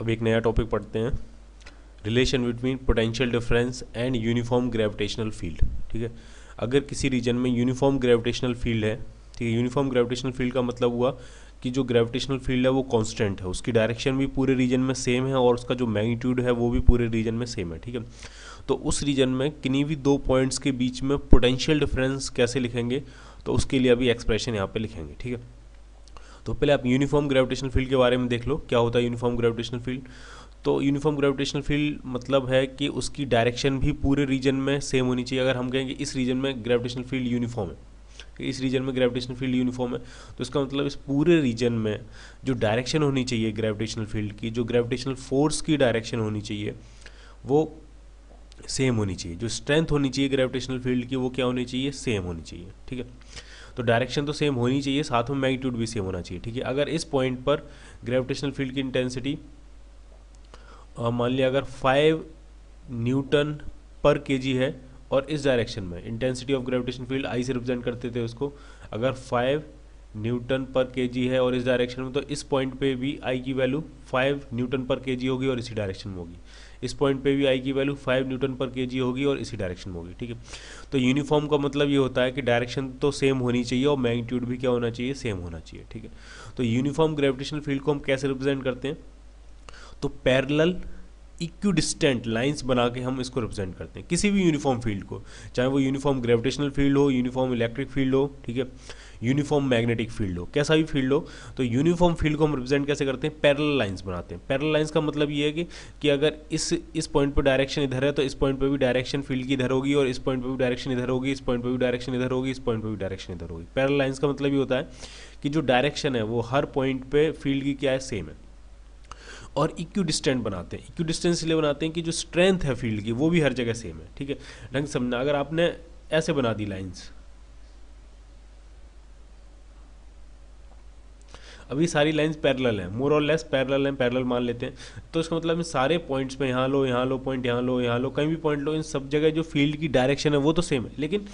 अब एक नया टॉपिक पढ़ते हैं, relation between potential difference and uniform gravitational field. ठीक है, अगर किसी रीजन में यूनिफॉर्म ग्रेविटेशनल फील्ड है, ठीक है, यूनिफॉर्म ग्रेविटेशनल फील्ड का मतलब हुआ कि जो ग्रेविटेशनल फील्ड है वो कांस्टेंट है, उसकी डायरेक्शन भी पूरे रीजन में सेम है और उसका जो मैग्नीट्यूड है वो भी पूरे रीजन में सेम है। ठीक है, तो उस रीजन में किन्हीं भी दो पॉइंट्स के बीच में पोटेंशियल डिफरेंस कैसे लिखेंगे, तो उसके लिए अभी एक्सप्रेशन यहाँ पे लिखेंगे। ठीक है, तो पहले आप यूनिफॉर्म ग्रेविटेशनल फील्ड के बारे में देख लो, क्या होता है यूनिफॉर्म ग्रेविटेशनल फील्ड। तो यूनिफॉर्म ग्रेविटेशनल फील्ड मतलब है कि उसकी डायरेक्शन भी पूरे रीजन में सेम होनी चाहिए। अगर हम कहेंगे इस रीजन में ग्रेविटेशनल फील्ड यूनिफॉर्म है, इस रीजन में ग्रेविटेशनल फील्ड यूनिफॉर्म है, तो इसका मतलब इस पूरे रीजन में जो डायरेक्शन होनी चाहिए ग्रेविटेशनल फील्ड की, जो ग्रेविटेशनल फोर्स की डायरेक्शन होनी चाहिए वो सेम होनी चाहिए। जो स्ट्रेंथ होनी चाहिए ग्रेविटेशनल फील्ड की वो क्या होनी चाहिए, सेम होनी चाहिए। ठीक है, तो डायरेक्शन तो सेम होनी चाहिए, साथ में मैग्नीट्यूड भी सेम होना चाहिए। ठीक है, अगर इस पॉइंट पर ग्रेविटेशनल फील्ड की इंटेंसिटी मान लिया अगर 5 न्यूटन पर केजी है और इस डायरेक्शन में intensity of gravitation field I से रिप्रेजेंट करते थे उसको, अगर 5 न्यूटन पर केजी है और इस डायरेक्शन में, तो इस पॉइंट पे भी आई की वैल्यू 5 न्यूटन पर केजी होगी और इसी डायरेक्शन में होगी। इस पॉइंट पे भी आई की वैल्यू 5 न्यूटन पर केजी होगी और इसी डायरेक्शन में होगी। ठीक है, तो यूनिफॉर्म का मतलब ये होता है कि डायरेक्शन तो सेम होनी चाहिए और मैग्नीट्यूड भी क्या होना चाहिए, सेम होना चाहिए। ठीक है, तो यूनिफॉर्म ग्रेविटेशनल फील्ड को हम कैसे रिप्रेजेंट करते हैं, तो पैरेलल इक्विडिस्टेंट लाइंस बना के हम इसको रिप्रेजेंट करते हैं किसी भी यूनिफॉर्म फील्ड को, चाहे वो यूनिफॉर्म ग्रेविटेशनल फील्ड हो, यूनिफॉर्म इलेक्ट्रिक फील्ड हो, ठीक है, यूनिफॉर्म मैग्नेटिक फील्ड हो, कैसा भी फील्ड हो। तो यूनिफॉर्म फील्ड को हम रिप्रेजेंट कैसे करते हैं, पैरेलल लाइंस बनाते हैं। पैरेलल लाइंस का मतलब ये है कि अगर इस पॉइंट पर डायरेक्शन इधर है तो इस पॉइंट पर भी डायरेक्शन फील्ड की इधर होगी और इस पॉइंट पर भी डायरेक्शन इधर होगी, इस पॉइंट पर भी डायरेक्शन इधर होगी, इस पॉइंट पर भी डायरेक्शन इधर होगी। पैरेलल लाइंस का मतलब ये होता है कि जो डायरेक्शन है वो हर पॉइंट पे फील्ड की क्या है, सेम है। और इक्विडिस्टेंट बनाते हैं, इक्विडिस्टेंट इसलिए बनाते हैं कि जो स्ट्रेंथ है फील्ड की वो भी हर जगह सेम है। ठीक है, ढंग से समझना, अगर आपने ऐसे बना दी लाइंस, अभी सारी लाइंस पैरेलल हैं, मोर और लेस पैरेलल हैं, पैरेलल मान लेते हैं, तो इसका मतलब इन सारे पॉइंट्स पे यहाँ लो पॉइंट, यहाँ लो, कहीं भी पॉइंट लो, इन सब जगह जो फील्ड की डायरेक्शन है वो तो सेम है, लेकिन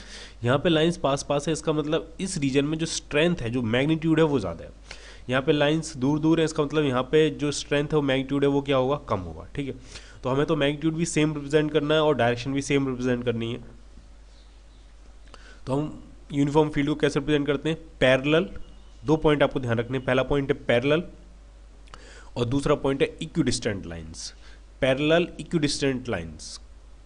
यहाँ पे लाइंस पास पास है। इसका मतलब इस रीजन में जो स्ट्रेंथ है, जो मैग्नीट्यूड है वो ज़्यादा है। यहाँ पे लाइंस दूर दूर है, इसका मतलब यहाँ पे जो स्ट्रेंथ है वो मैग्नीट्यूड है वो क्या होगा, कम होगा। ठीक है, तो हमें तो मैग्नीट्यूड भी सेम रिप्रेजेंट करना है और डायरेक्शन भी सेम रिप्रेजेंट करनी है। तो हम यूनिफॉर्म फील्ड को कैसे रिप्रेजेंट करते हैं, पैरेलल। दो पॉइंट आपको ध्यान रखने हैं, पहला पॉइंट है पैरेलल और दूसरा पॉइंट है equidistant lines. Parallel equidistant lines,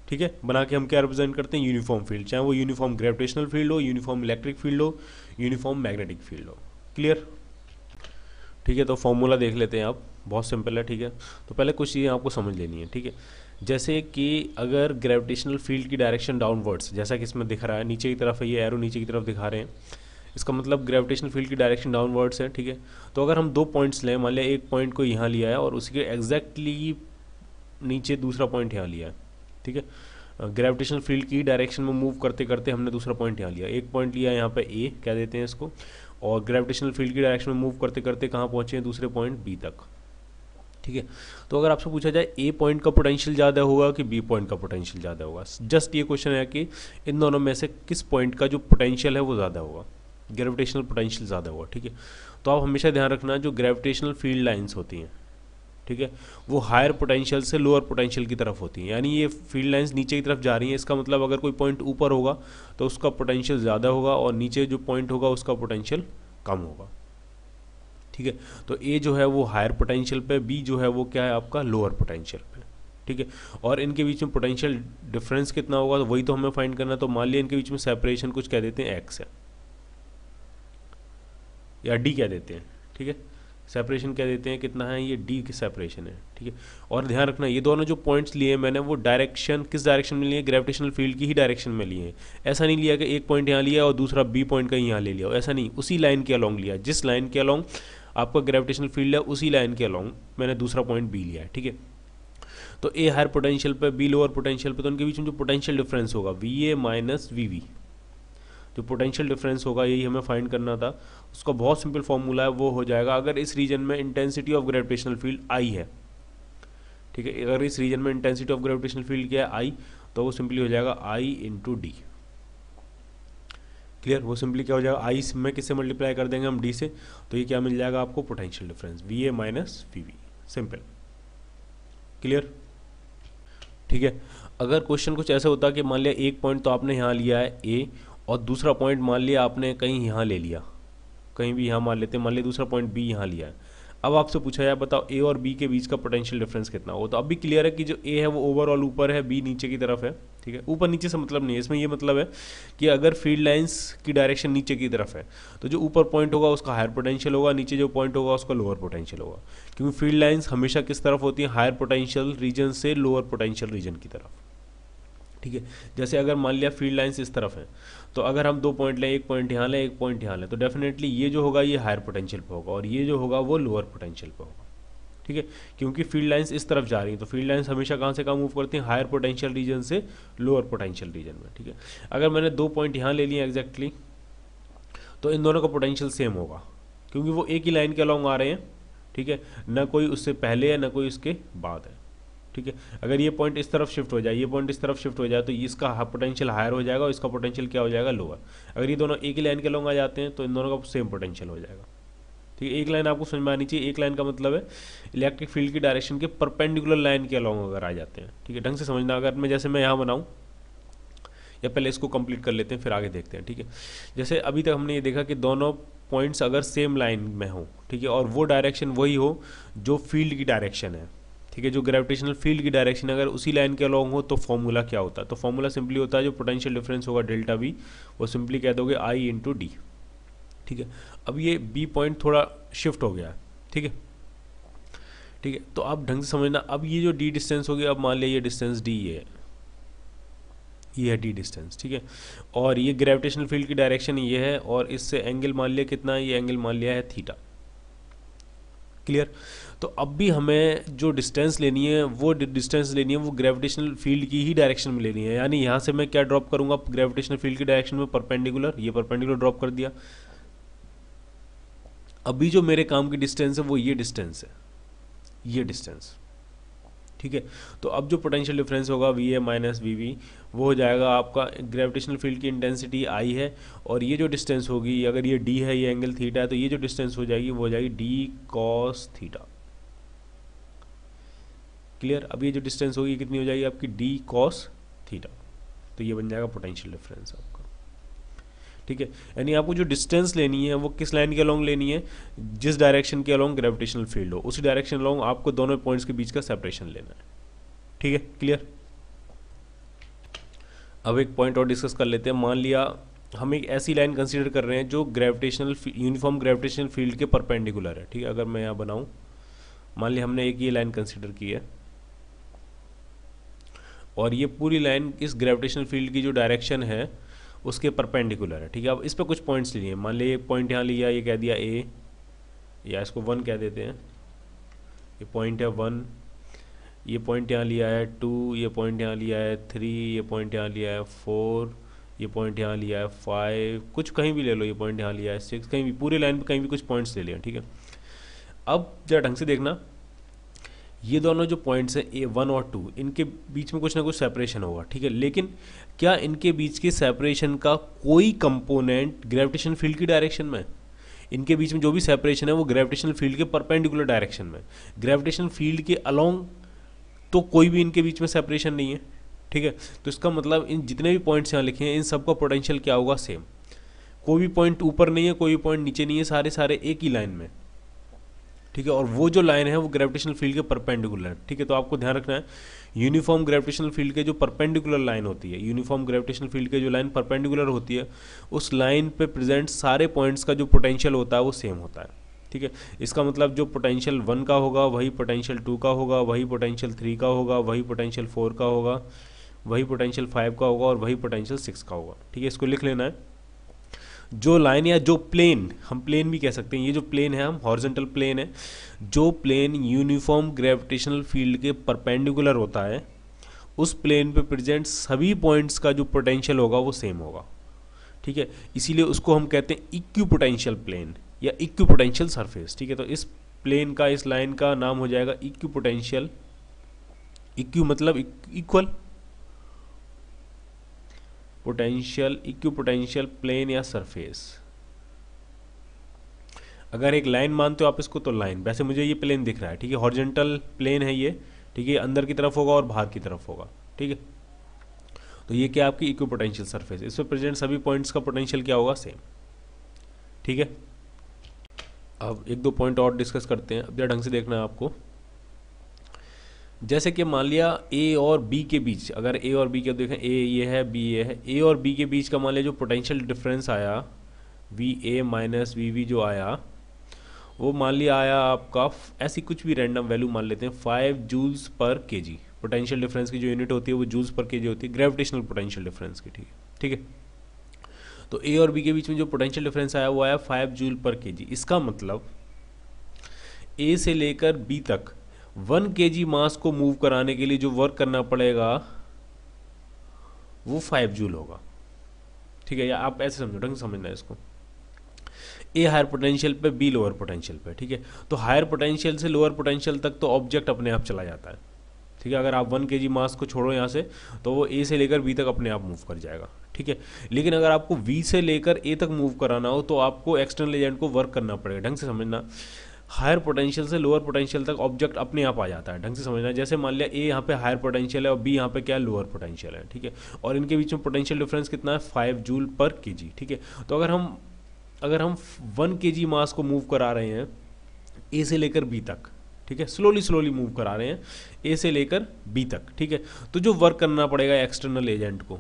ठीक है, बना के हम क्या रिप्रेजेंट करते हैं, यूनिफॉर्म फील्ड, चाहे वो यूनिफॉर्म ग्रेविटेशनल फील्ड हो, यूनिफॉर्म इलेक्ट्रिक फील्ड हो, यूनिफॉर्म मैग्नेटिक फील्ड हो। क्लियर। ठीक है, तो फॉर्मूला देख लेते हैं आप, बहुत सिंपल है। ठीक है, तो पहले कुछ चीज़ें आपको समझ लेनी है। ठीक है, जैसे कि अगर ग्रेविटेशनल फील्ड की डायरेक्शन डाउनवर्ड्स, जैसा कि इसमें दिख रहा है नीचे की तरफ है, ये एरो नीचे की तरफ दिखा रहे हैं, इसका मतलब ग्रेविटेशनल फील्ड की डायरेक्शन डाउनवर्ड्स है। ठीक है, तो अगर हम दो पॉइंट्स लें, मान लिया एक पॉइंट को यहाँ लिया है और उसी के एग्जैक्टली नीचे दूसरा पॉइंट यहाँ लिया है। ठीक है, ग्रेविटेशनल फील्ड की डायरेक्शन में मूव करते करते हमने दूसरा पॉइंट यहाँ लिया, एक पॉइंट लिया यहाँ पे ए कह देते हैं इसको, और ग्रेविटेशनल फील्ड की डायरेक्शन में मूव करते करते कहाँ पहुँचे हैं, दूसरे पॉइंट बी तक। ठीक है, तो अगर आपसे पूछा जाए ए पॉइंट का पोटेंशियल ज़्यादा होगा कि बी पॉइंट का पोटेंशियल ज़्यादा होगा, जस्ट ये क्वेश्चन है कि इन दोनों में से किस पॉइंट का जो पोटेंशियल है वो ज़्यादा होगा, ग्रेविटेशनल पोटेंशियल ज़्यादा होगा। ठीक है, तो आप हमेशा ध्यान रखना जो ग्रेविटेशनल फील्ड लाइंस होती हैं, ठीक है, वो हायर पोटेंशियल से लोअर पोटेंशियल की तरफ होती हैं, यानी ये फील्ड लाइंस नीचे की तरफ जा रही हैं। इसका मतलब अगर कोई पॉइंट ऊपर होगा तो उसका पोटेंशियल ज़्यादा होगा और नीचे जो पॉइंट होगा उसका पोटेंशियल कम होगा। ठीक है, तो ए जो है वो हायर पोटेंशियल पे, बी जो है वो क्या है आपका, लोअर पोटेंशियल पे। ठीक है, और इनके बीच में पोटेंशियल डिफरेंस कितना होगा तो वही तो हमें फाइंड करना है। तो मान लिया इनके बीच में सेपरेशन कुछ कह देते हैं एक्स है या डी कह देते हैं। ठीक है, सेपरेशन कह देते हैं कितना है, ये डी की सेपरेशन है। ठीक है, और ध्यान रखना ये दोनों जो पॉइंट्स लिए मैंने वो डायरेक्शन किस डायरेक्शन में लिए, ग्रेविटेशनल फील्ड की ही डायरेक्शन में लिए हैं। ऐसा नहीं लिया कि एक पॉइंट यहाँ लिया और दूसरा बी पॉइंट का यहाँ ले लिया, ऐसा नहीं, उसी लाइन के अलॉन्ग लिया, जिस लाइन के अलॉन्ग आपका ग्रेविटेशनल फील्ड है उसी लाइन के अलॉन्ग मैंने दूसरा पॉइंट बी लिया है। ठीक है, तो ए हायर पोटेंशियल पे, बी लोअर पोटेंशियल पे, तो उनके बीच में जो पोटेंशियल डिफरेंस होगा V A minus V V, जो पोटेंशियल डिफरेंस होगा यही हमें फाइंड करना था। उसका बहुत सिंपल फॉर्मूला है, वो हो जाएगा अगर इस रीजन में intensity of gravitational field I है, ठीक है, अगर इस रीजन में इंटेंसिटी ऑफ ग्रेविटेशनल फील्ड क्या है, आई, तो वो सिंपली हो जाएगा आई इंटू डी। क्लियर, वो सिंपली क्या हो जाएगा, आई में किससे मल्टीप्लाई कर देंगे हम, डी से, तो ये क्या मिल जाएगा आपको, potential difference V A minus V V. Simple. Clear? ठीक है। अगर क्वेश्चन कुछ ऐसा होता कि मान लिया एक पॉइंट तो आपने यहाँ लिया है ए, और दूसरा पॉइंट मान लिया आपने कहीं यहाँ ले लिया, कहीं भी यहाँ मान लेते हैं, मान लिया दूसरा पॉइंट बी यहाँ लिया है। अब आपसे पूछा जाए बताओ ए और बी के बीच का पोटेंशियल डिफरेंस कितना हो, तो अब भी क्लियर है कि जो ए है वो ओवरऑल ऊपर है, बी नीचे की तरफ है। ठीक है, ऊपर नीचे से मतलब नहीं है, इसमें ये मतलब है कि अगर फील्ड लाइंस की डायरेक्शन नीचे की तरफ है तो जो ऊपर पॉइंट होगा उसका हायर पोटेंशियल होगा, नीचे जो पॉइंट होगा उसका लोअर पोटेंशियल होगा, क्योंकि फील्ड लाइंस हमेशा किस तरफ होती है, हायर पोटेंशियल रीजन से लोअर पोटेंशियल रीजन की तरफ। ठीक है, जैसे अगर मान लिया फील्ड लाइंस इस तरफ है, तो अगर हम दो पॉइंट लें, एक पॉइंट यहाँ लें, एक पॉइंट यहाँ लें, तो डेफिनेटली ये जो होगा ये हायर पोटेंशियल पे होगा और ये जो होगा वो लोअर पोटेंशियल पे होगा। ठीक है, क्योंकि फील्ड लाइंस इस तरफ जा रही हैं, तो फील्ड लाइंस हमेशा कहाँ से कहाँ मूव करती हैं, हायर पोटेंशियल रीजन से लोअर पोटेंशियल रीजन में। ठीक है, अगर मैंने दो पॉइंट यहाँ ले लिए एग्जैक्टली, तो इन दोनों का पोटेंशियल सेम होगा, क्योंकि वो एक ही लाइन के अलॉन्ग आ रहे हैं। ठीक है, ना कोई उससे पहले है ना कोई उसके बाद है। ठीक है, अगर ये पॉइंट इस तरफ शिफ्ट हो जाए, ये पॉइंट इस तरफ शिफ्ट हो जाए, तो इसका पोटेंशियल हायर हो जाएगा और इसका पोटेंशियल क्या हो जाएगा, लोअर। अगर ये दोनों एक ही लाइन के अलॉन्ग आ जाते हैं तो इन दोनों का सेम पोटेंशियल हो जाएगा। ठीक है, एक लाइन आपको समझ में आनी चाहिए, एक लाइन का मतलब है इलेक्ट्रिक फील्ड की डायरेक्शन के परपेंडिकुलर लाइन के अलॉन्ग अगर आ जाते हैं। ठीक है, ढंग से समझना। अगर मैं जैसे मैं यहाँ बनाऊँ, या पहले इसको कंप्लीट कर लेते हैं फिर आगे देखते हैं। ठीक है, जैसे अभी तक हमने ये देखा कि दोनों पॉइंट्स अगर सेम लाइन में हो, ठीक है, और वो डायरेक्शन वही हो जो फील्ड की डायरेक्शन है, ठीक है, जो ग्रेविटेशनल फील्ड की डायरेक्शन अगर उसी लाइन के अलॉन्ग हो, तो फॉर्मूला क्या होता है, तो फॉर्मूला सिंपली होता है जो पोटेंशियल डिफरेंस होगा डेल्टा वी, वो सिंपली कह दोगे आई इंटू डी। ठीक है, अब ये बी पॉइंट थोड़ा शिफ्ट हो गया है। ठीक है, ठीक है, तो आप ढंग से समझना। अब ये जो डी डिस्टेंस होगी, अब मान लिया ये डिस्टेंस डी ये है डी डिस्टेंस। ठीक है, और ये ग्रेविटेशनल फील्ड की डायरेक्शन ये है, और इससे एंगल मान लिया कितना है, ये एंगल मान लिया है थीटा। क्लियर? तो अब भी हमें जो डिस्टेंस लेनी है वो डिस्टेंस लेनी है वो ग्रेविटेशनल फील्ड की ही डायरेक्शन में लेनी है, यानी यहाँ से मैं क्या ड्रॉप करूँगा ग्रेविटेशनल फील्ड की डायरेक्शन में, परपेंडिकुलर, ये परपेंडिकुलर ड्रॉप कर दिया। अभी जो मेरे काम की डिस्टेंस है वो ये डिस्टेंस है, ये डिस्टेंस। ठीक है, तो अब जो पोटेंशियल डिफरेंस होगा V A minus V V, वो हो जाएगा आपका ग्रेविटेशनल फील्ड की इंटेंसिटी आई है, और ये जो डिस्टेंस होगी, अगर ये डी है, ये एंगल थीटा है, तो ये जो डिस्टेंस हो जाएगी वो हो जाएगी डी कॉस थीटा। क्लियर? अब ये जो डिस्टेंस होगी कितनी हो जाएगी आपकी, डी कॉस थीटा, तो ये बन जाएगा पोटेंशियल डिफरेंस आपका। ठीक है, यानी आपको जो डिस्टेंस लेनी है वो किस लाइन के अलॉन्ग लेनी है, जिस डायरेक्शन के अलॉन्ग ग्रेविटेशनल फील्ड हो उसी डायरेक्शन अलॉन्ग आपको दोनों पॉइंट्स के बीच का सेपरेशन लेना है। ठीक है, क्लियर? अब एक पॉइंट और डिस्कस कर लेते हैं। मान लिया हम एक ऐसी लाइन कंसीडर कर रहे हैं जो ग्रेविटेशनल यूनिफॉर्म ग्रेविटेशनल फील्ड के परपेंडिकुलर है। ठीक है, अगर मैं यहाँ बनाऊँ, मान लिया हमने एक ये लाइन कंसीडर की है, और ये पूरी लाइन इस ग्रेविटेशनल फील्ड की जो डायरेक्शन है उसके परपेंडिकुलर है। ठीक है, अब इस पर कुछ पॉइंट्स लिए, मान लिया एक पॉइंट यहाँ लिया, ये कह दिया ए, या इसको 1 कह देते हैं, ये पॉइंट है 1, ये पॉइंट यहाँ लिया है 2, ये पॉइंट यहाँ लिया है 3, ये पॉइंट यहाँ लिया है 4, ये पॉइंट यहाँ लिया है 5, कुछ कहीं भी ले लो, ये पॉइंट यहाँ लिया है 6, कहीं भी पूरे लाइन पे कहीं भी कुछ पॉइंट्स ले लिया। ठीक है, अब जरा ढंग से देखना, ये दोनों जो पॉइंट्स हैं ए 1 और 2, इनके बीच में कुछ ना कुछ सेपरेशन होगा। ठीक है, लेकिन क्या इनके बीच के सेपरेशन का कोई कंपोनेंट ग्रेविटेशन फील्ड की डायरेक्शन में, इनके बीच में जो भी सेपरेशन है वो ग्रेविटेशनल फील्ड के परपेंडिकुलर डायरेक्शन में, ग्रेविटेशनल फील्ड के अलोंग तो कोई भी इनके बीच में सेपरेशन नहीं है। ठीक है, तो इसका मतलब इन जितने भी पॉइंट्स यहाँ लिखे हैं इन सबका पोटेंशियल क्या होगा, सेम। कोई भी पॉइंट ऊपर नहीं है, कोई भी पॉइंट नीचे नहीं है, सारे सारे एक ही लाइन में। ठीक है, और वो जो लाइन है वो ग्रेविटेशनल फील्ड के परपेंडिकुलर है। ठीक है, तो आपको ध्यान रखना है यूनिफॉर्म ग्रेविटेशनल फील्ड के जो परपेंडिकुलर लाइन होती है, यूनिफॉर्म ग्रेविटेशनल फील्ड के जो लाइन परपेंडिकुलर होती है, उस लाइन पे प्रेजेंट सारे पॉइंट्स का जो पोटेंशियल होता है वो सेम होता है। ठीक है, इसका मतलब जो पोटेंशियल 1 का होगा वही पोटेंशियल 2 का होगा, वही पोटेंशियल 3 का होगा, वही पोटेंशियल 4 का होगा, वही पोटेंशियल 5 का होगा, और वही पोटेंशियल 6 का होगा। ठीक है, इसको लिख लेना है। जो लाइन या जो प्लेन, हम प्लेन भी कह सकते हैं, ये जो प्लेन है हम हॉरिजॉन्टल प्लेन है, जो प्लेन यूनिफॉर्म ग्रेविटेशनल फील्ड के परपेंडिकुलर होता है, उस प्लेन पे प्रेजेंट सभी पॉइंट्स का जो पोटेंशियल होगा वो सेम होगा। ठीक है, इसीलिए उसको हम कहते हैं इक्विपोटेंशियल प्लेन या इक्विपोटेंशियल सरफेस। ठीक है, तो इस प्लेन का, इस लाइन का नाम हो जाएगा इक्विपोटेंशियल। इक्यू मतलब इक्वल, पोटेंशियल, इक्विपोटेंशियल प्लेन या सरफेस। अगर एक लाइन मानते हो आप इसको तो लाइन, वैसे मुझे ये प्लेन दिख रहा है। ठीक है, हॉरिजॉन्टल प्लेन है ये। ठीक ठीक है, अंदर की तरफ होगा और बाहर की तरफ होगा, ठीक है। तो ये क्या आपकी इक्विपोटेंशियल सरफेस, इसमें प्रेजेंट सभी पॉइंट्स का पोटेंशियल क्या होगा, सेम, ठीक है। अब एक दो पॉइंट और डिस्कस करते हैं, अब जरा ढंग से देखना है आपको। जैसे कि मान लिया ए और बी के बीच, अगर ए और बी के देखें, ए ये है, बी ये है, ए और बी के बीच का मान लिया जो पोटेंशियल डिफरेंस आया V A minus V V जो आया, वो मान लिया आया आपका ऐसी कुछ भी रैंडम वैल्यू मान लेते हैं 5 joules per KG. Potential difference की जो यूनिट होती है वो जूल्स पर केजी होती है, ग्रेविटेशनल पोटेंशियल डिफरेंस की, ठीक है, ठीक है। तो ए और बी के बीच में जो पोटेंशियल डिफरेंस आया वो आया 5 जूल पर केजी। इसका मतलब ए से लेकर बी तक 1 केजी मास को मूव कराने के लिए जो वर्क करना पड़ेगा वो 5 जूल होगा, ठीक है। या आप ऐसे समझो, ढंग से समझना है इसको, ए हायर पोटेंशियल पे, बी लोअर पोटेंशियल पे, ठीक है। तो हायर पोटेंशियल से लोअर पोटेंशियल तक तो ऑब्जेक्ट अपने आप चला जाता है, ठीक है। अगर आप 1 केजी मास को छोड़ो यहाँ से तो वो ए से लेकर बी तक अपने आप मूव कर जाएगा, ठीक है। लेकिन अगर आपको वी से लेकर ए तक मूव कराना हो तो आपको एक्सटर्नल एजेंट को वर्क करना पड़ेगा, ढंग से समझना। हायर पोटेंशियल से लोअर पोटेंशियल तक ऑब्जेक्ट अपने आप आ जाता है, ढंग से समझना। जैसे मान लिया ए यहाँ पे हायर पोटेंशियल है और बी यहाँ पे क्या है, लोअर पोटेंशियल है, ठीक है। और इनके बीच में पोटेंशियल डिफरेंस कितना है, 5 जूल पर केजी, ठीक है। तो अगर हम 1 केजी मास को मूव करा रहे हैं ए से लेकर बी तक, ठीक है, स्लोली मूव करा रहे हैं ए से लेकर बी तक, ठीक है। तो जो वर्क करना पड़ेगा एक्सटर्नल एजेंट को,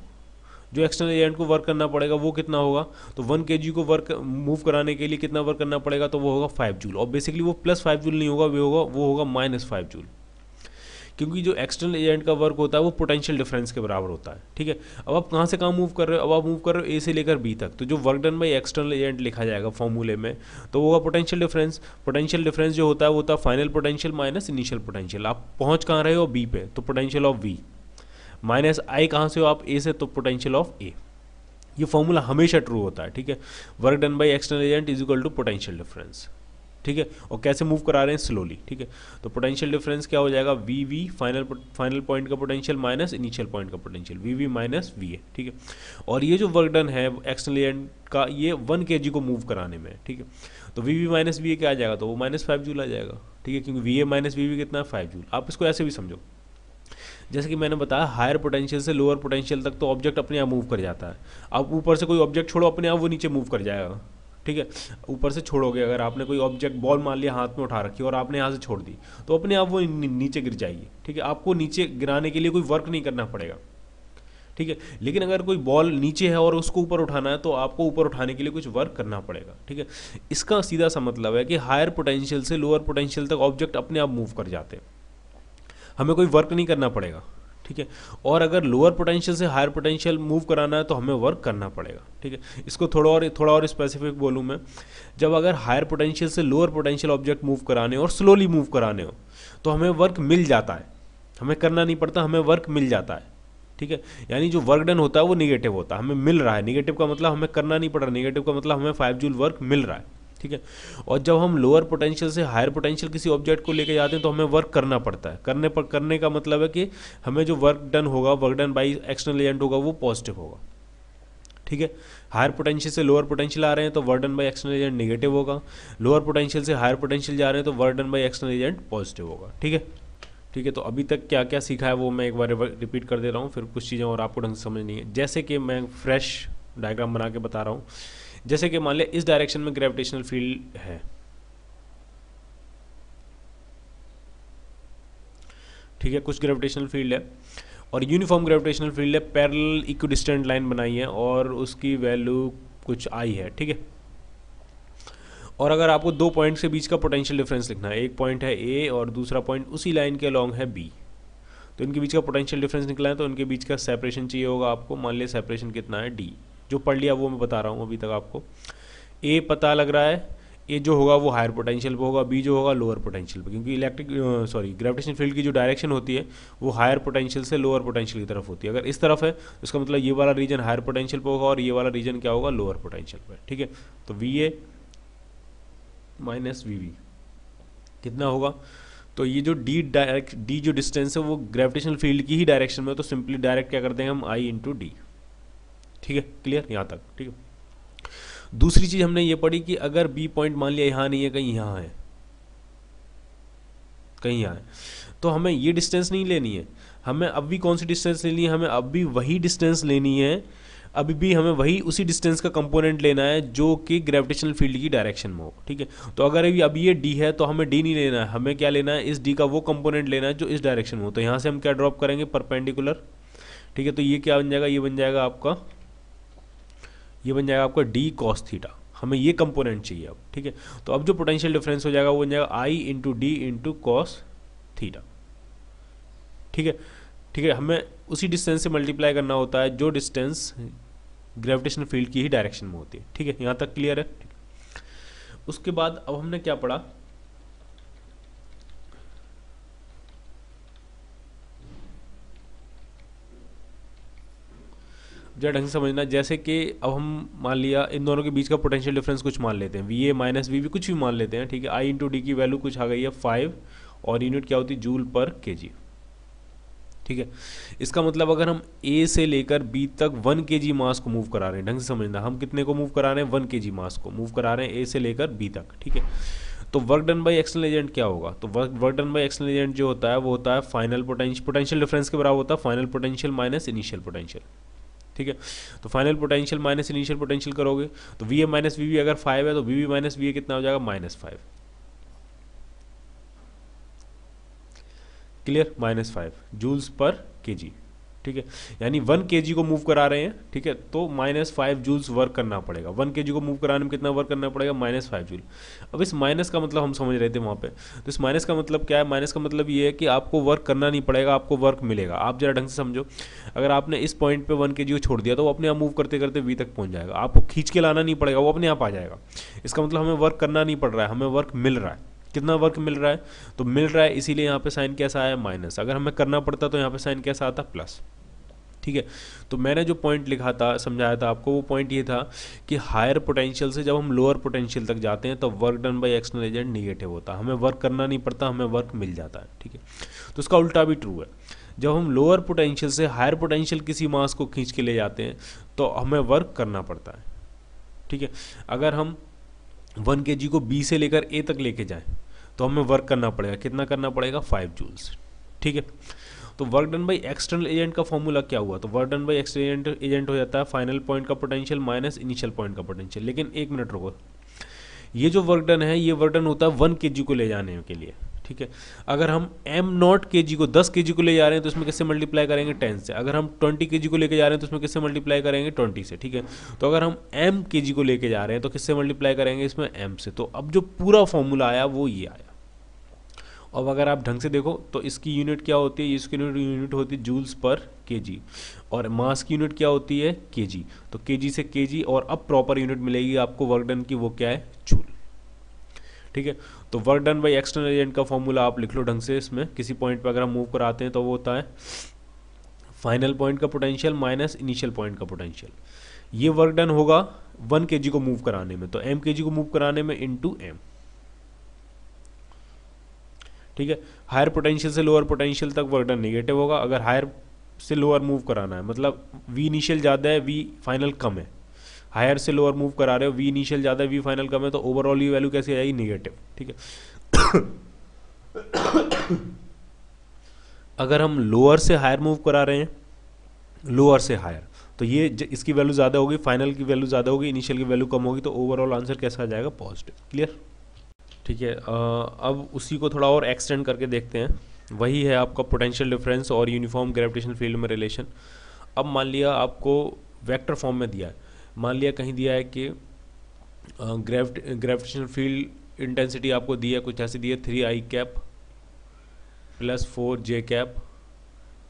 जो एक्सटर्नल एजेंट को वर्क करना पड़ेगा वो कितना होगा, तो 1 केजी को वर्क मूव कराने के लिए कितना वर्क करना पड़ेगा, तो वो होगा 5 जूल। और बेसिकली वो +5 जूल नहीं होगा, वो होगा -5 जूल, क्योंकि जो एक्सटर्नल एजेंट का वर्क होता है वो पोटेंशियल डिफरेंस के बराबर होता है, ठीक है। अब आप कहाँ से कहाँ मूव कर रहे हो, अब आप मूव कर रहे हो ए से लेकर बी तक, तो जो work done by external agent लिखा जाएगा फॉर्मूले में, तो वो होगा पोटेंशियल डिफरेंस। पोटेंशियल डिफरेंस जो होता है वो होता है final potential minus initial potential. आप पहुँच कहाँ रहे हो, बी पे, तो पोटेंशियल ऑफ वी, माइनस आई कहाँ से हो आप, ए से, तो पोटेंशियल ऑफ ए। ये फॉर्मूला हमेशा ट्रू होता है, ठीक है। Work done by external agent is equal to potential difference, ठीक है। और कैसे मूव करा रहे हैं, स्लोली, ठीक है। तो पोटेंशियल डिफरेंस क्या हो जाएगा, वी वी फाइनल पॉइंट का पोटेंशियल माइनस इनिशियल पॉइंट का potential, V V minus V A, ठीक है। और ये जो वर्क डन है एक्सटर्नल एजेंट का, ये 1 केजी को मूव कराने में, ठीक है। तो V V minus V A क्या आ जाएगा, तो वो -5 जूल आ जाएगा, ठीक है, क्योंकि V A minus V V कितना है, 5 जूल। आप इसको ऐसे भी समझो, जैसे कि मैंने बताया हायर पोटेंशियल से लोअर पोटेंशियल तक तो ऑब्जेक्ट अपने आप मूव कर जाता है। अब ऊपर से कोई ऑब्जेक्ट छोड़ो, अपने आप वो नीचे मूव कर जाएगा, ठीक है। ऊपर से छोड़ोगे, अगर आपने कोई ऑब्जेक्ट बॉल मान लिया हाथ में उठा रखी और आपने यहाँ से छोड़ दी, तो अपने आप वो नीचे गिर जाएगी, ठीक है। आपको नीचे गिराने के लिए कोई वर्क नहीं करना पड़ेगा, ठीक है। लेकिन अगर कोई बॉल नीचे है और उसको ऊपर उठाना है तो आपको ऊपर उठाने के लिए कुछ वर्क करना पड़ेगा, ठीक है। इसका सीधा सा मतलब है कि हायर पोटेंशियल से लोअर पोटेंशियल तक ऑब्जेक्ट अपने आप मूव कर जाते हैं, हमें कोई वर्क नहीं करना पड़ेगा, ठीक है। और अगर लोअर पोटेंशियल से हायर पोटेंशियल मूव कराना है तो हमें वर्क करना पड़ेगा, ठीक है। इसको थोड़ा और स्पेसिफिक बोलूँ मैं, जब अगर हायर पोटेंशियल से लोअर पोटेंशियल ऑब्जेक्ट मूव कराने और स्लोली मूव कराने हो तो हमें वर्क मिल जाता है, हमें करना नहीं पड़ता, हमें वर्क मिल जाता है, ठीक है। यानी जो वर्क डन होता है वो निगेटिव होता है, हमें मिल रहा है। निगेटिव का मतलब हमें करना नहीं पड़ रहा, निगेटिव का मतलब हमें 5 जूल वर्क मिल रहा है, ठीक है। और जब हम लोअर पोटेंशियल से हायर पोटेंशियल किसी ऑब्जेक्ट को लेके जाते हैं तो हमें वर्क करना पड़ता है। करने का मतलब है कि हमें जो वर्क डन होगा, work done by external agent होगा, वो पॉजिटिव होगा, ठीक है। हायर पोटेंशियल से लोअर पोटेंशियल आ रहे हैं तो work done by external agent negative होगा, लोअर पोटेंशियल से हायर पोटेंशियल जा रहे हैं तो work done by external agent positive होगा, ठीक है। ठीक है, तो अभी तक क्या क्या सीखा है वो मैं एक बार रिपीट कर दे रहा हूँ, फिर कुछ चीज़ें और आपको ढंग से समझनी है। जैसे कि मैं फ्रेश डायग्राम बना के बता रहा हूँ, जैसे कि मान लिया इस डायरेक्शन में ग्रेविटेशनल फील्ड है, ठीक है, कुछ ग्रेविटेशनल फील्ड है और यूनिफॉर्म ग्रेविटेशनल फील्ड है, पैरेलल इक्विडिस्टेंट लाइन बनाई है और उसकी वैल्यू कुछ आई है, ठीक है। और अगर आपको दो पॉइंट्स के बीच का पोटेंशियल डिफरेंस लिखना है, एक पॉइंट है ए और दूसरा पॉइंट उसी लाइन के अलॉन्ग है बी, तो इनके बीच का पोटेंशियल डिफरेंस निकला है तो इनके बीच का सेपरेशन चाहिए होगा आपको। मान लिया सेपरेशन कितना है, डी, जो पढ़ लिया वो मैं बता रहा हूँ अभी तक आपको। ए पता लग रहा है, ए जो होगा वो हायर पोटेंशियल पे होगा, बी जो होगा लोअर पोटेंशियल पे, क्योंकि ग्रेविटेशन फील्ड की जो डायरेक्शन होती है वो हायर पोटेंशियल से लोअर पोटेंशियल की तरफ होती है। अगर इस तरफ है तो इसका मतलब ये वाला रीजन हायर पोटेंशियल पे होगा और ये वाला रीजन क्या होगा, लोअर पोटेंशियल पे, ठीक है। तो V A minus V V कितना होगा, तो ये जो डी जो डिस्टेंस है वो ग्रेविटेशनल फील्ड की ही डायरेक्शन में, तो सिंपली डायरेक्ट क्या कर देंगे हम, आई इंटू डी, ठीक है, क्लियर यहाँ तक, ठीक है। दूसरी चीज हमने ये पढ़ी कि अगर बी पॉइंट मान लिया यहाँ नहीं है, कहीं यहाँ है, कहीं यहाँ है, तो हमें ये डिस्टेंस नहीं लेनी है, हमें अब भी कौन सी डिस्टेंस लेनी है, हमें अब भी वही डिस्टेंस लेनी है, अभी भी हमें वही उसी डिस्टेंस का कंपोनेंट लेना है जो कि ग्रेविटेशनल फील्ड की डायरेक्शन में हो, ठीक है। तो अगर अभी ये डी है तो हमें डी नहीं लेना है, हमें क्या लेना है, इस डी का वो कंपोनेंट लेना है जो इस डायरेक्शन में हो। तो यहाँ से हम क्या ड्रॉप करेंगे, परपेंडिकुलर, ठीक है। तो ये क्या बन जाएगा, ये बन जाएगा आपका, ये बन जाएगा आपका डी कॉस थीटा, हमें ये कंपोनेंट चाहिए अब, ठीक है। तो अब जो पोटेंशियल डिफरेंस हो जाएगा वो बन जाएगा I into D into cos theta, ठीक है, ठीक है। हमें उसी डिस्टेंस से मल्टीप्लाई करना होता है जो डिस्टेंस ग्रेविटेशनल फील्ड की ही डायरेक्शन में होती है, ठीक है। यहाँ तक क्लियर है। उसके बाद अब हमने क्या पढ़ा, जरा ढंग से समझना, जैसे कि अब हम मान लिया इन दोनों के बीच का पोटेंशियल डिफरेंस कुछ मान लेते हैं, V A minus V B कुछ भी मान लेते हैं, ठीक है। आई इंटू डी की वैल्यू कुछ आ गई है 5 और यूनिट क्या होती है, जूल पर केजी, ठीक है। इसका मतलब अगर हम ए से लेकर बी तक 1 kg मास को मूव करा रहे हैं, ढंग से समझना, हम कितने को मूव करा रहे हैं, 1 kg मास को मूव करा रहे हैं ए से लेकर बी तक, ठीक है। तो work done by external agent क्या होगा, तो work done by external agent जो होता है वो होता है फाइनल पोटेंशियल डिफरेंस के बराबर होता है final potential minus initial potential, ठीक है। तो final potential minus initial potential करोगे तो V A minus V B अगर 5 है तो V B minus V A कितना हो जाएगा, -5, क्लियर, -5 जूल्स पर केजी, ठीक है। यानी 1 kg को मूव करा रहे हैं, ठीक है, तो -5 जूल्स वर्क करना पड़ेगा। 1 kg को मूव कराने में कितना वर्क करना पड़ेगा, -5 जूल। अब इस माइनस का मतलब हम समझ रहे थे वहाँ पे, तो इस माइनस का मतलब क्या है, माइनस का मतलब ये है कि आपको वर्क करना नहीं पड़ेगा, आपको वर्क मिलेगा। आप जरा ढंग से समझो, अगर आपने इस पॉइंट पे 1 kg को छोड़ दिया तो वो अपने आप मूव करते करते वी तक पहुँच जाएगा, आपको खींच के लाना नहीं पड़ेगा, वो अपने आप आ जाएगा। इसका मतलब हमें वर्क करना नहीं पड़ रहा है, हमें वर्क मिल रहा है। कितना वर्क मिल रहा है, तो मिल रहा है, इसीलिए यहाँ पे साइन कैसा आया, माइनस। अगर हमें करना पड़ता तो यहाँ पे साइन कैसा आता, प्लस, ठीक है। तो मैंने जो पॉइंट लिखा था, समझाया था आपको, वो पॉइंट ये था कि हायर पोटेंशियल से जब हम लोअर पोटेंशियल तक जाते हैं तो work done by external agent negative होता है, हमें वर्क करना नहीं पड़ता, हमें वर्क मिल जाता है, ठीक है। तो उसका उल्टा भी ट्रू है, जब हम लोअर पोटेंशियल से हायर पोटेंशियल किसी मास को खींच के ले जाते हैं तो हमें वर्क करना पड़ता है, ठीक है। अगर हम 1 kg को बी से लेकर ए तक लेके जाएं तो हमें वर्क करना पड़ेगा, कितना करना पड़ेगा, 5 जूल्स, ठीक है। तो work done by external agent का फॉर्मूला क्या हुआ, तो work done by external agent हो जाता है फाइनल पॉइंट का पोटेंशियल माइनस इनिशियल पॉइंट का पोटेंशियल। लेकिन एक मिनट रुको, ये जो वर्क डन है ये वर्क डन होता है 1 kg को ले जाने के लिए, ठीक है। अगर हम m0 kg को 10 kg को ले जा रहे हैं तो इसमें किससे मल्टीप्लाई करेंगे, 10 से। अगर हम 20 kg को लेके जा रहे हैं तो इसमें किससे मल्टीप्लाई करेंगे, 20 से, ठीक है। तो अगर हम m kg को लेके जा रहे हैं तो किससे मल्टीप्लाई करेंगे, इसमें m से। तो अब जो पूरा फॉर्मूला आया वो ये आया। अब अगर आप ढंग से देखो तो इसकी यूनिट क्या होती है, इसकी यूनिट होती है जूल्स पर केजी, और मास की यूनिट क्या होती है, केजी। तो केजी से केजी, और अब प्रॉपर यूनिट मिलेगी आपको वर्क डन की, वो क्या है, जूल, ठीक है। तो work done by external agent का फॉर्मूला आप लिख लो ढंग से, इसमें किसी पॉइंट पर अगर हम मूव कराते हैं तो वो होता है फाइनल पॉइंट का पोटेंशियल माइनस इनिशियल पॉइंट का पोटेंशियल। ये वर्क डन होगा 1 kg को मूव कराने में, तो m kg को मूव कराने में इंटू m, ठीक है। हायर पोटेंशियल से लोअर पोटेंशियल तक वर्क डन नेगेटिव होगा। अगर हायर से लोअर मूव कराना है, मतलब वी इनिशियल ज़्यादा है, वी फाइनल कम है, हायर से लोअर मूव करा रहे हो, वी इनिशियल ज़्यादा है, वी फाइनल कम है, तो ओवरऑल ये वैल्यू कैसी आएगी, नेगेटिव, ठीक है। अगर हम लोअर से हायर मूव करा रहे हैं, लोअर से हायर, तो ये इसकी वैल्यू ज़्यादा होगी, फाइनल की वैल्यू ज़्यादा होगी, इनिशियल की वैल्यू कम होगी, तो ओवरऑल आंसर कैसा आ जाएगा, पॉजिटिव, क्लियर, ठीक है। अब उसी को थोड़ा और एक्सटेंड करके देखते हैं। वही है आपका पोटेंशियल डिफरेंस और यूनिफॉर्म ग्रेविटेशनल फील्ड में रिलेशन। अब मान लिया आपको वेक्टर फॉर्म में दिया है, मान लिया कहीं दिया है कि ग्रेविटेशनल फील्ड इंटेंसिटी आपको दी है, कुछ ऐसी दी है 3i cap plus 4j cap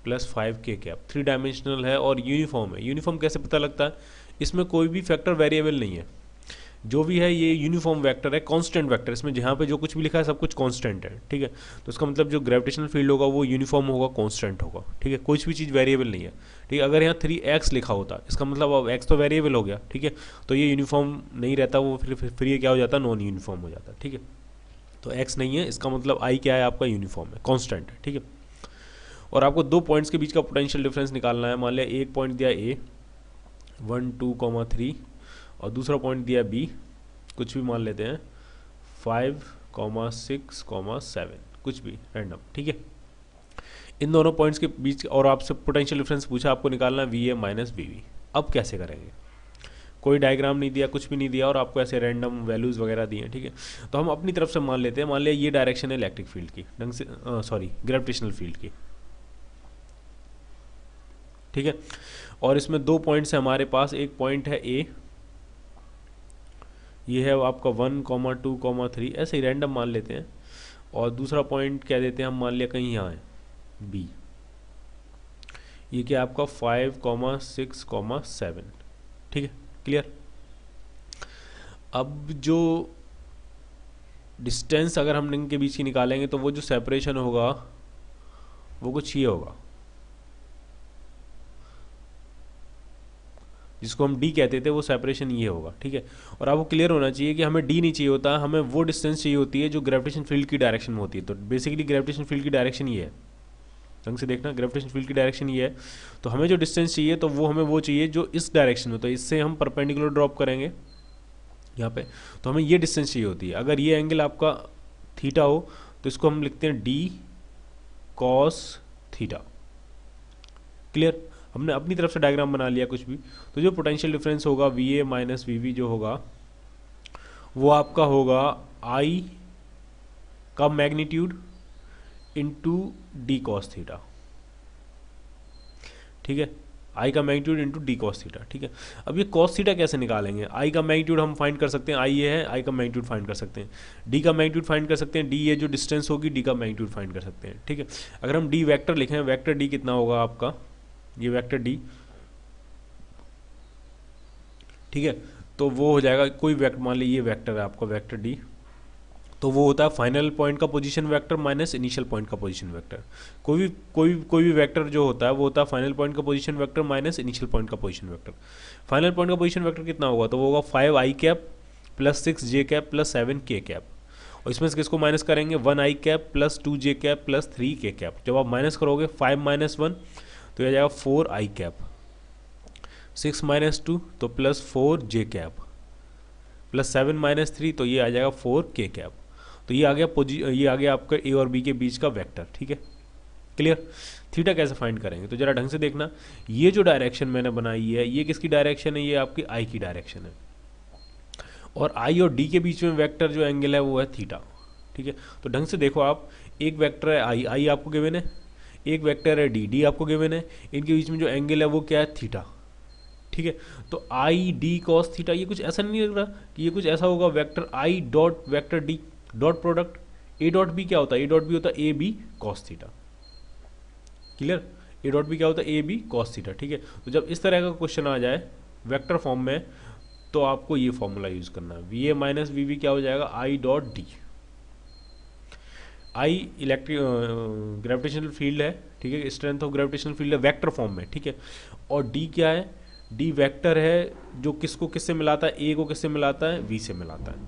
plus 5k cap, 3 dimensional है और यूनिफॉर्म है। यूनिफॉर्म कैसे पता लगता है, इसमें कोई भी फैक्टर वेरिएबल नहीं है, जो भी है ये यूनिफॉर्म वेक्टर है, कांस्टेंट वेक्टर, इसमें जहाँ पे जो कुछ भी लिखा है सब कुछ कांस्टेंट है, ठीक है। तो इसका मतलब जो ग्रेविटेशनल फील्ड होगा वो यूनिफॉर्म होगा, कांस्टेंट होगा, ठीक है, कुछ भी चीज़ वेरिएबल नहीं है, ठीक है। अगर यहाँ 3x लिखा होता, इसका मतलब अब x तो वेरिएबल हो गया, ठीक है, तो ये यूनिफॉर्म नहीं रहता, वो फिर ये क्या हो जाता, नॉन यूनिफॉर्म हो जाता, ठीक है। तो x नहीं है, इसका मतलब i क्या है आपका, यूनिफॉर्म है, कॉन्स्टेंट है, ठीक है। और आपको 2 पॉइंट्स के बीच का पोटेंशियल डिफरेंस निकालना है। मान लिया एक पॉइंट दिया a 1 2 3 और दूसरा पॉइंट दिया b, कुछ भी मान लेते हैं 5 6 7, कुछ भी रैंडम, ठीक है। इन दोनों पॉइंट्स के बीच और आपसे पोटेंशियल डिफरेंस पूछा, आपको निकालना V A minus V V. अब कैसे करेंगे, कोई डायग्राम नहीं दिया, कुछ भी नहीं दिया और आपको ऐसे रैंडम वैल्यूज़ वगैरह दिए, ठीक है। तो हम अपनी तरफ से मान लेते हैं, मान लिया ये डायरेक्शन है इलेक्ट्रिक फील्ड की, ढंग से सॉरी ग्रेविटेशनल फील्ड की, ठीक है। और इसमें दो पॉइंट्स हैं हमारे पास, एक पॉइंट है ए, ये है आपका 1,2,3, ऐसे ही रैंडम मान लेते हैं। और दूसरा पॉइंट कह देते हैं हम, मान लिया कहीं यहाँ है बी, ये क्या आपका 5,6,7, ठीक है, क्लियर। अब जो डिस्टेंस अगर हम इनके बीच की निकालेंगे तो वो जो सेपरेशन होगा वो कुछ ये होगा, जिसको हम डी कहते थे, वो सेपरेशन ये होगा, ठीक है। और आपको क्लियर होना चाहिए कि हमें डी नहीं चाहिए होता, हमें वो डिस्टेंस चाहिए होती है जो ग्रेविटेशन फील्ड की डायरेक्शन में होती है। तो बेसिकली ग्रेविटेशन फील्ड की डायरेक्शन ये है, ढंग से देखना, ग्रेविटेशन फील्ड की डायरेक्शन ये है। तो हमें जो डिस्टेंस चाहिए तो वो हमें वो चाहिए जो इस डायरेक्शन में, तो इससे हम परपेंडिकुलर ड्रॉप करेंगे यहाँ पे, तो हमें ये डिस्टेंस चाहिए होती है। अगर ये एंगल आपका थीटा हो तो इसको हम लिखते हैं डी कॉस थीटा, क्लियर। हमने अपनी तरफ से डायग्राम बना लिया कुछ भी। तो जो पोटेंशियल डिफरेंस होगा V A minus V V जो होगा वो आपका होगा आई का magnitude into D cos theta, ठीक है, आई का magnitude into D cos theta, ठीक है। अब ये कॉस थीटा कैसे निकालेंगे, आई का मैग्नीट्यूड हम फाइंड कर सकते हैं, आई ये है, आई का मैग्नीट्यूड फाइंड कर सकते हैं, डी का मैग्नीट्यूड फाइंड कर सकते हैं, डी ये जो डिस्टेंस होगी डी का मैग्नीट्यूड फाइंड कर सकते हैं, ठीक है। अगर हम डी वेक्टर लिखें, वेक्टर डी कितना होगा आपका, ये वेक्टर डी, ठीक है, तो वो हो जाएगा कोई वेक्टर, मान लीजिए ये वेक्टर है आपका वेक्टर डी, तो वो होता है फाइनल पॉइंट का position vector minus initial point का पोजीशन वेक्टर। कोई भी वेक्टर जो होता है वो होता है फाइनल पॉइंट का position vector minus initial point का पोजीशन वेक्टर। फाइनल पॉइंट का पोजीशन वेक्टर कितना होगा, तो वो होगा 5 आई कैप प्लस 6 जे कैप प्लस 7 के कैप, और इसमें से किसको माइनस करेंगे, 1 आई कैप प्लस 2 जे कैप प्लस 3 के कैप। जब आप माइनस करोगे 5 माइनस 1 तो यह आ जाएगा 4 आई कैप, 6 माइनस 2 तो प्लस 4 जे कैप, प्लस 7 माइनस 3 तो ये आ जाएगा 4 के कैप। तो ये आ गया आपका ए और बी के बीच का वेक्टर, ठीक है, क्लियर। थीटा कैसे फाइंड करेंगे, तो जरा ढंग से देखना, ये जो डायरेक्शन मैंने बनाई है ये किसकी डायरेक्शन है, ये आपकी आई की डायरेक्शन है, और आई और डी के बीच में वेक्टर जो एंगल है वो है थीटा, ठीक है। तो ढंग से देखो आप, एक वेक्टर है आई, आई आपको गिवन है, एक वेक्टर है डी, डी आपको गिवन है, इनके बीच में जो एंगल है वो क्या है, थीटा, ठीक है। तो आई डी कॉस थीटा, ये कुछ ऐसा नहीं लग रहा कि ये कुछ ऐसा होगा, vector I dot vector D dot product A dot B क्या होता है, ए डॉट बी होता है A B cos theta, clear. A dot B क्या होता है, ए बी कॉस थीटा, ठीक है। तो जब इस तरह का क्वेश्चन आ जाए वेक्टर फॉर्म में तो आपको ये फॉर्मूला यूज करना है, V A minus V V क्या हो जाएगा, I dot D. I electric gravitational field है, ठीक है, स्ट्रेंथ ऑफ ग्रेविटेशनल फील्ड है वेक्टर फॉर्म में, ठीक है। और डी क्या है, डी वेक्टर है जो किसको किससे मिलाता है, ए को किससे मिलाता है, वी से मिलाता है,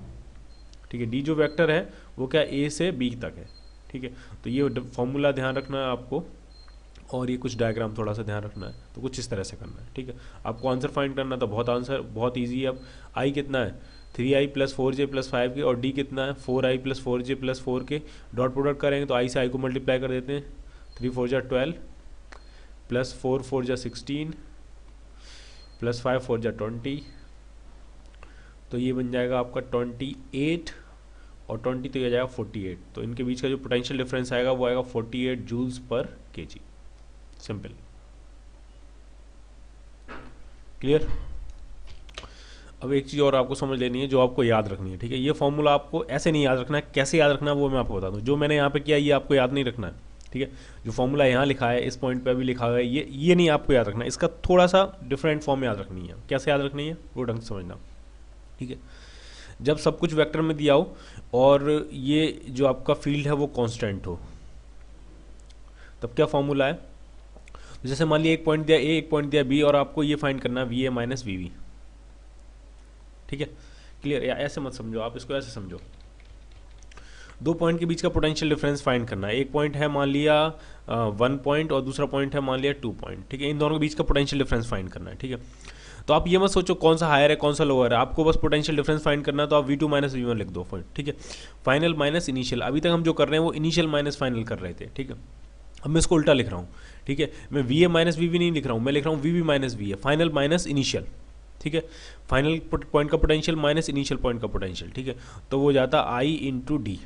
ठीक है। डी जो वेक्टर है वो क्या ए से बी तक है, ठीक है। तो ये फॉर्मूला ध्यान रखना है आपको, और ये कुछ डायग्राम थोड़ा सा ध्यान रखना है, तो कुछ इस तरह से करना है, ठीक है। आपको आंसर फाइंड करना तो बहुत ईजी है। अब आई कितना है, 3i प्लस 4j प्लस 5 के, और डी कितना है 4i प्लस 4j प्लस 4 के, डॉट प्रोडक्ट करेंगे तो आई से आई को मल्टीप्लाई कर देते हैं, 3 4 जा 12 प्लस 4 4 जा 16 प्लस 5 4 जा 20, तो ये बन जाएगा आपका 28 और 20 तो ये जाएगा 48। तो इनके बीच का जो पोटेंशियल डिफरेंस आएगा वो आएगा 48 joules per KG, simple, clear. अब एक चीज़ और आपको समझ लेनी है जो आपको याद रखनी है, ठीक है। ये फॉर्मूला आपको ऐसे नहीं याद रखना है, कैसे याद रखना है वो मैं आपको बता दूं। जो मैंने यहाँ पे किया ये आपको याद नहीं रखना है, ठीक है। जो फॉर्मूला यहाँ लिखा है इस पॉइंट पे अभी लिखा हुआ है ये नहीं आपको याद रखना है, इसका थोड़ा सा डिफरेंट फॉर्म याद रखनी है। कैसे याद रखनी है वो ढंग से समझना, ठीक है। जब सब कुछ वेक्टर में दिया हो और ये जो आपका फील्ड है वो कांस्टेंट हो, तब क्या फॉर्मूला है, तो जैसे मान लिया एक पॉइंट दिया ए, एक पॉइंट दिया बी, और आपको ये फाइंड करना है V A minus V V, ठीक है, क्लियर। या ऐसे मत समझो आप, इसको ऐसे समझो, दो पॉइंट के बीच का पोटेंशियल डिफरेंस फाइंड करना है। एक पॉइंट है मान लिया 1 पॉइंट और दूसरा पॉइंट है मान लिया 2 पॉइंट, ठीक है। इन दोनों के बीच का पोटेंशियल डिफरेंस फाइंड करना है, ठीक है। तो आप ये मत सोचो कौन सा हायर है कौन सा लोअर है, आपको बस पोटेंशियल डिफरेंस फाइंड करना है, तो आप V2 माइनस V1 लिख दो, ठीक है। फाइनल माइनस इनिशियल, अभी तक हम जो कर रहे हैं वो इनिशियल माइनस फाइनल कर रहे थे, ठीक है। अब मैं इसको उल्टा लिख रहा हूँ, ठीक है। मैं VA माइनस VB नहीं लिख रहा हूँ, मैं लिख रहा हूँ VB minus VA, final minus initial, ठीक है। फाइनल पॉइंट का पोटेंशियल माइनस इनिशियल पॉइंट का पोटेंशियल, ठीक है। तो वो जाता I into D,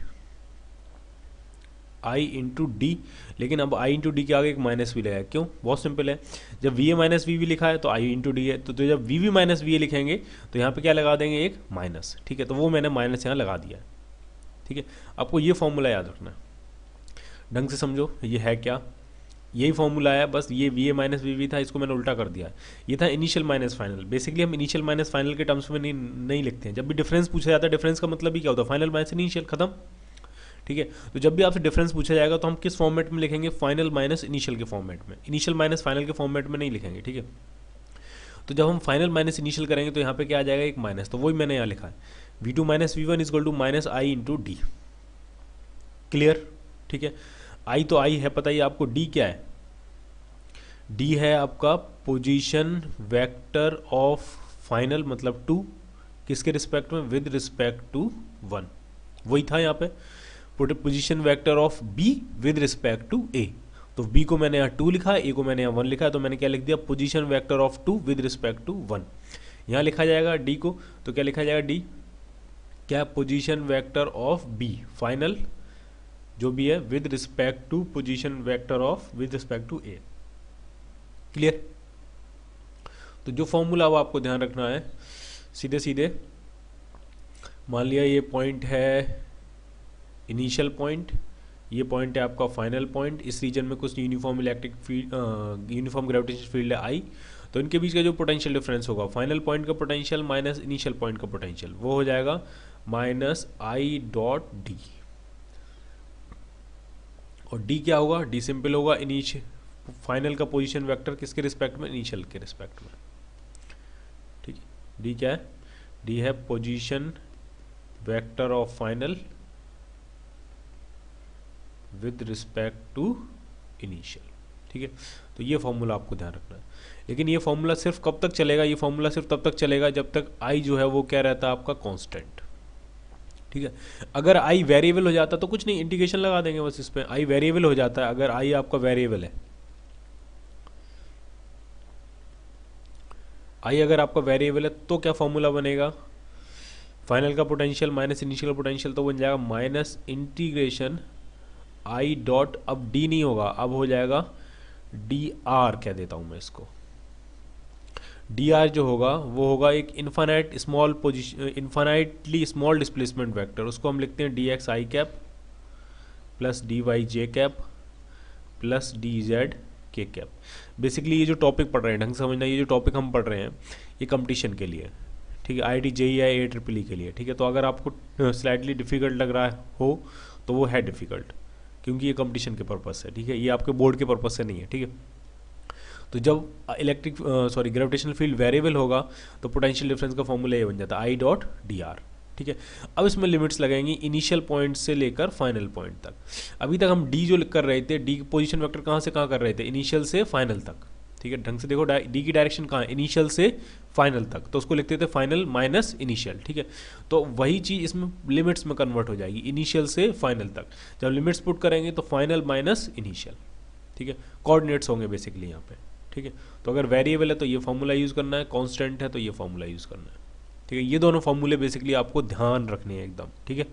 I into D, लेकिन अब I इंटू डी के आगे एक माइनस भी लगा, क्यों? बहुत सिंपल है, जब VA माइनस VB लिखा है तो I इंटू डी है, तो जब VB माइनस VA लिखेंगे तो यहाँ पे क्या लगा देंगे, एक माइनस, ठीक है। तो वो मैंने माइनस यहाँ लगा दिया है, ठीक है। आपको ये फॉर्मूला याद रखना है, ढंग से समझो ये है क्या, यही फॉर्मूला है, बस ये VA माइनस VB था, इसको मैंने उल्टा कर दिया है। ये था इनिशियल माइनस फाइनल। बेसिकली हम इनिशियल माइनस फाइनल के टर्म्स में नहीं लिखते हैं, जब भी डिफरेंस पूछा जाता है, डिफरेंस का मतलब ही क्या होता है, फाइनल माइनस इनिशियल, खत्म, ठीक है। तो जब भी आपसे डिफरेंस पूछा जाएगा तो हम किस फॉर्मेट में लिखेंगे, फाइनल माइनस इनिशियल के फॉर्मेट में, इनिशियल माइनस फाइनल के फॉर्मेट में नहीं लिखेंगे, ठीक है। तो जब हम फाइनल माइनस इनिशियल करेंगे तो यहाँ पे क्या आ जाएगा, एक माइनस, तो वही मैंने यहाँ लिखा है, V2 minus V1 is equal to minus I into D, clear, ठीक है। I तो I है पता ही आपको, D क्या है, D है आपका पोजीशन वेक्टर ऑफ फाइनल, मतलब 2 किसके रिस्पेक्ट में, विद रिस्पेक्ट टू 1, वही था यहाँ पे position vector of B with respect to A। तो B को मैंने यहाँ 2 लिखा है, A को मैंने यहाँ 1 लिखा है, तो मैंने क्या लिख दिया, position vector of 2 with respect to 1। यहाँ लिखा जाएगा D को, तो क्या लिखा जाएगा, D क्या, position vector of B final जो भी है with respect to position vector of with respect to A, clear. तो जो फॉर्मूला वो आपको ध्यान रखना है, सीधे सीधे मान लिया ये पॉइंट है इनिशियल पॉइंट, ये पॉइंट है आपका फाइनल पॉइंट, इस रीजन में कुछ uniform electric field, uniform gravitational field है I, तो इनके बीच का जो पोटेंशियल डिफरेंस होगा, फाइनल पॉइंट का पोटेंशियल माइनस इनिशियल पॉइंट का पोटेंशियल, वो हो जाएगा माइनस I डॉट डी, और D क्या होगा, D सिंपल होगा, इनिशियल फाइनल का पोजीशन वेक्टर किसके रिस्पेक्ट में, इनिशियल के रिस्पेक्ट में, ठीक है। D क्या है, D है position vector of final with respect to initial, ठीक है। तो ये फॉर्मूला आपको ध्यान रखना है, लेकिन ये फॉर्मूला सिर्फ कब तक चलेगा, ये फॉर्मूला सिर्फ तब तक चलेगा जब तक I जो है वो क्या रहता है आपका, कांस्टेंट, ठीक है। अगर I वेरिएबल हो जाता तो कुछ नहीं, इंटीग्रेशन लगा देंगे बस इस पे, I वेरिएबल हो जाता है, अगर I आपका वेरिएबल है, I अगर आपका वेरिएबल है तो क्या फॉर्मूला बनेगा, फाइनल का पोटेंशियल माइनस इनिशियल का पोटेंशियल, तो बन जाएगा माइनस इंटीग्रेशन I डॉट, अब D नहीं होगा, अब हो जाएगा dr, कह देता हूं मैं इसको, dr जो होगा वो होगा एक infinite small position, infinitely small displacement vector, उसको हम लिखते हैं dx I cap plus dy j cap plus dz k cap. Basically ये जो टॉपिक पढ़ रहे हैं, ढंग से समझना, ये जो टॉपिक हम पढ़ रहे हैं ये कंपटीशन के लिए, ठीक है, IIT JEI AEEE के लिए, ठीक है। तो अगर आपको स्लाइटली डिफिकल्ट लग रहा हो तो वो है डिफिकल्ट, क्योंकि ये कंपटीशन के पर्पस है, ठीक है, ये आपके बोर्ड के पर्पस से नहीं है, ठीक है। तो जब ग्रेविटेशनल फील्ड वेरिएबल होगा तो पोटेंशियल डिफरेंस का फॉर्मूला ये बन जाता है I डॉट डी आर, ठीक है। अब इसमें लिमिट्स लगाएंगी इनिशियल पॉइंट से लेकर फाइनल पॉइंट तक। अभी तक हम D जो कर रहे थे, D पोजीशन वेक्टर कहाँ से कहाँ कर रहे थे, इनिशियल से फाइनल तक, ठीक है। ढंग से देखो, D की डायरेक्शन कहाँ है, इनिशियल से फाइनल तक, तो उसको लिखते थे फाइनल माइनस इनिशियल, ठीक है। तो वही चीज़ इसमें लिमिट्स में कन्वर्ट हो जाएगी, इनिशियल से फाइनल तक जब लिमिट्स पुट करेंगे तो फाइनल माइनस इनिशियल, ठीक है। कोऑर्डिनेट्स होंगे बेसिकली यहाँ पे, ठीक है। तो अगर वेरिएबल है तो ये फॉर्मूला यूज़ करना है, कांस्टेंट है तो ये फॉर्मूला यूज़ करना है, ठीक है। ये दोनों फॉर्मूले बेसिकली आपको ध्यान रखने हैं एकदम, ठीक है।